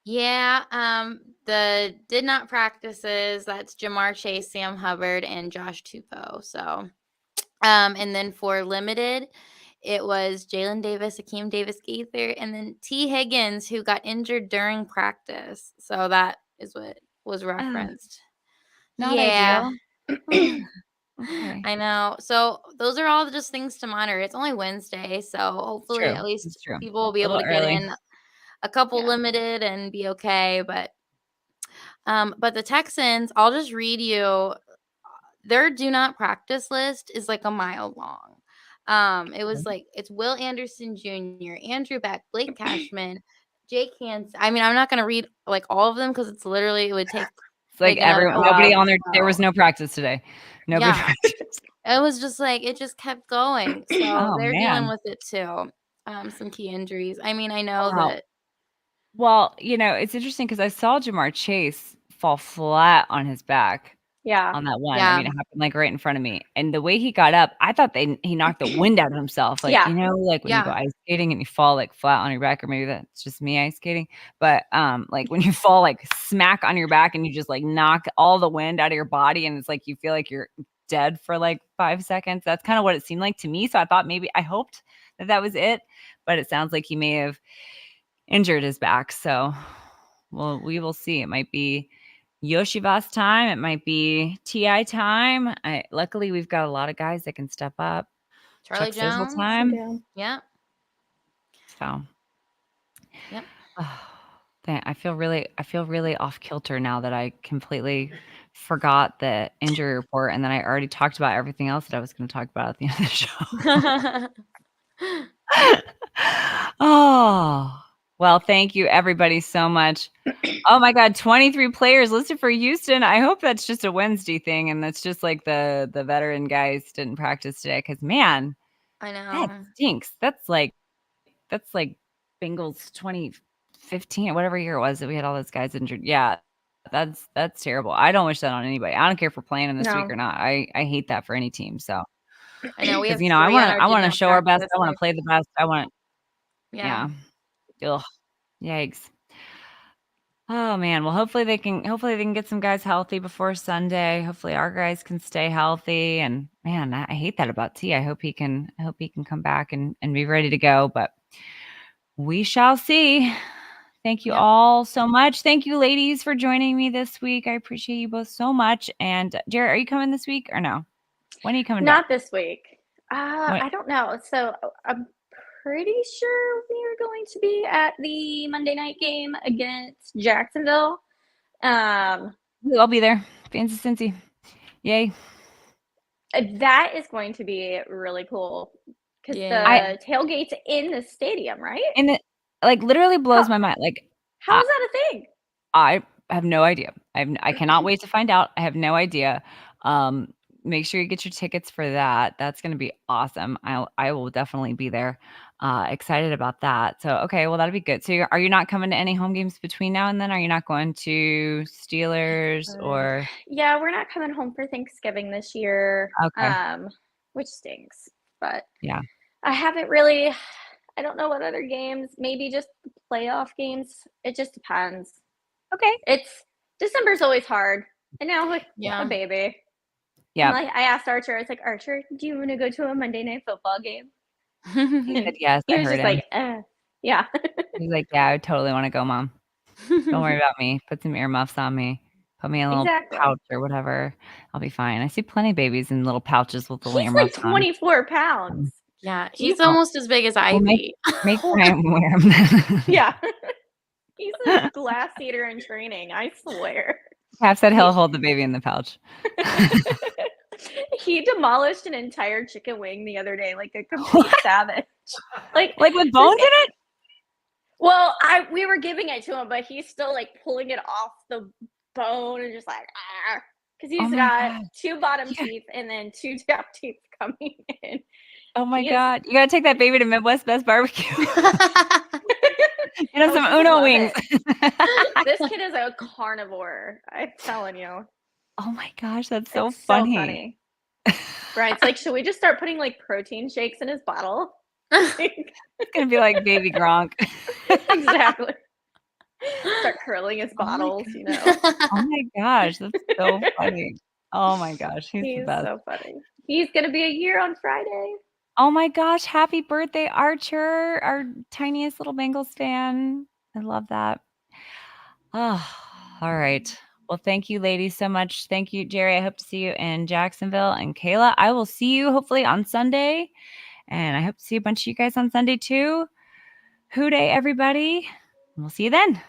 Yeah, the did not practices, that's Jamar Chase, Sam Hubbard, and Josh Tupou. So, and then for limited, it was Jalen Davis, Akeem Davis-Gaither, and then T. Higgins, who got injured during practice. So that is what was referenced. Not ideal. Okay. I know. So those are all just things to monitor. It's only Wednesday, so hopefully at least people will be able to get in a couple limited and be okay. But the Texans, I'll just read you their do not practice list is like a mile long. It was like it's Will Anderson Jr., Andrew Beck, Blake Cashman, Jake Hansen. I mean, I'm not gonna read like all of them because it would take it's like everyone, nobody on there was no practice today. Nobody practiced. It was just like it just kept going. So they're dealing with it too. Some key injuries. I mean, I know that. Well, it's interesting because I saw Jamar Chase fall flat on his back. Yeah. On that one. Yeah. I mean, it happened like right in front of me. And the way he got up, I thought he knocked the wind out of himself. Like, like when you go ice skating and you fall like flat on your back, or maybe that's just me ice skating. But like when you fall like smack on your back and you just like knock all the wind out of your body and it's like you feel like you're dead for like 5 seconds. That's kind of what it seemed like to me. So I hoped that was it. But it sounds like he may have injured his back. So we will see. It might be Yoshivas time. It might be TI time. Luckily, we've got a lot of guys that can step up. Charlie Jones time. Yeah. So. Yep. I feel really off kilter now that I completely forgot the injury report, and then I already talked about everything else that I was going to talk about at the end of the show. Oh, well, thank you everybody so much. Oh my God, 23 players listed for Houston. I hope that's just a Wednesday thing, and that's just like the veteran guys didn't practice today. Because man, I know that stinks. That's like Bengals 2015, whatever year it was that we had all those guys injured. Yeah, that's terrible. I don't wish that on anybody. I don't care if we're playing in this week or not. I hate that for any team. So I know we have. I want to show our best. I want to play the best. I want. Yeah. Ugh. Yikes. Oh man. Well, hopefully they can get some guys healthy before Sunday. Hopefully our guys can stay healthy. And man, I hate that about T. I hope he can come back and be ready to go. But we shall see. Thank you all so much. Thank you, ladies, for joining me this week. I appreciate you both so much. And Jared, are you coming this week or no? When are you coming Not back? this week. I don't know. So I'm pretty sure we are going to be at the Monday night game against Jacksonville. I'll be there. Fancy Cincy. Yay. That is going to be really cool because the tailgate's in the stadium, right? And it literally blows my mind. How is that a thing? I have no idea. I cannot wait to find out. I have no idea. Make sure you get your tickets for that. That's going to be awesome. I will definitely be there. Excited about that. So, okay, well, that'll be good. So are you not coming to any home games between now and then? Are you not going to Steelers or? Yeah, we're not coming home for Thanksgiving this year. Okay. Which stinks, but yeah, I haven't really, I don't know what other games, maybe just the playoff games. It just depends. Okay. December's always hard. And now with a baby. Yeah. I asked Archer, I was like, Archer, do you want to go to a Monday night football game? He said yes. He was just like, yeah. He's like, yeah, I totally want to go, Mom. Don't worry about me. Put some earmuffs on me. Put me in a little pouch or whatever. I'll be fine. I see plenty of babies in little pouches with the earmuffs on. He's like 24 pounds. Yeah, he's almost as big as Ivy. Make Ryan wear him. Yeah. He's a glass eater in training, I swear. Cap said he'll hold the baby in the pouch. He demolished an entire chicken wing the other day, like a complete savage. Like with bones in it? Well, we were giving it to him, but he's still like pulling it off the bone and just like, because he's got 2 bottom teeth and then 2 top teeth coming in. Oh my God. You got to take that baby to Midwest Best Barbecue. Some Uno wings. This kid is a carnivore. I'm telling you. Oh my gosh, that's so funny. So funny. Brian's like, should we just start putting like protein shakes in his bottle? It's gonna be like baby Gronk. Exactly. Start curling his bottles, Oh my gosh, that's so funny. Oh my gosh, he's the best. So funny. He's gonna be a year on Friday. Oh my gosh, happy birthday, Archer, our tiniest little Bengals fan. I love that. Oh, all right. Well, thank you, ladies, so much. Thank you, Jerry. I hope to see you in Jacksonville. And Kayla, I will see you hopefully on Sunday. And I hope to see a bunch of you guys on Sunday too. WHODEY, everybody. We'll see you then.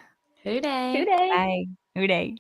WHODEY. WHODEY. Bye. WHODEY.